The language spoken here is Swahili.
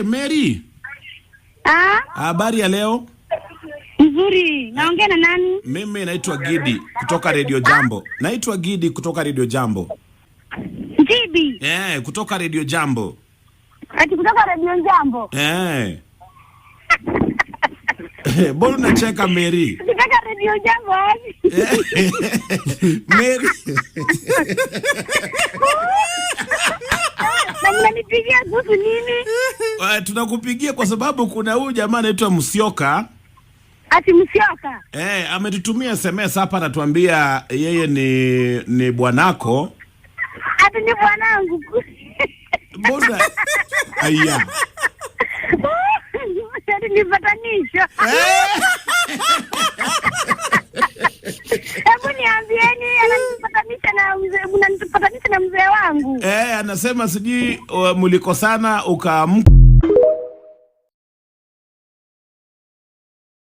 Mary. Habari ya leo? Nzuri. Naongea na nani? Mimi naitwa Gidi kutoka Radio Jambo. Naitwa Gidi kutoka Radio Jambo. Gidi? Kutoka Radio Jambo. Ati kutoka Radio Jambo? Mbona unacheka Mary? Kutoka Radio Jambo wapi? Mary. Na mnanipigia kuhusu nini? Tunakupigia kwa sababu kuna huyu jamaa anaitwa Musyoka. Ati Musyoka? Ametutumia SMS hapa anatuambia yeye ni bwanako. Ati ni bwanangu. Mbona? Aya. Ati ni patanisho. Hebu niambieni ananipatanisha na mzee wangu. Anasema sijui mlikosana ukaamka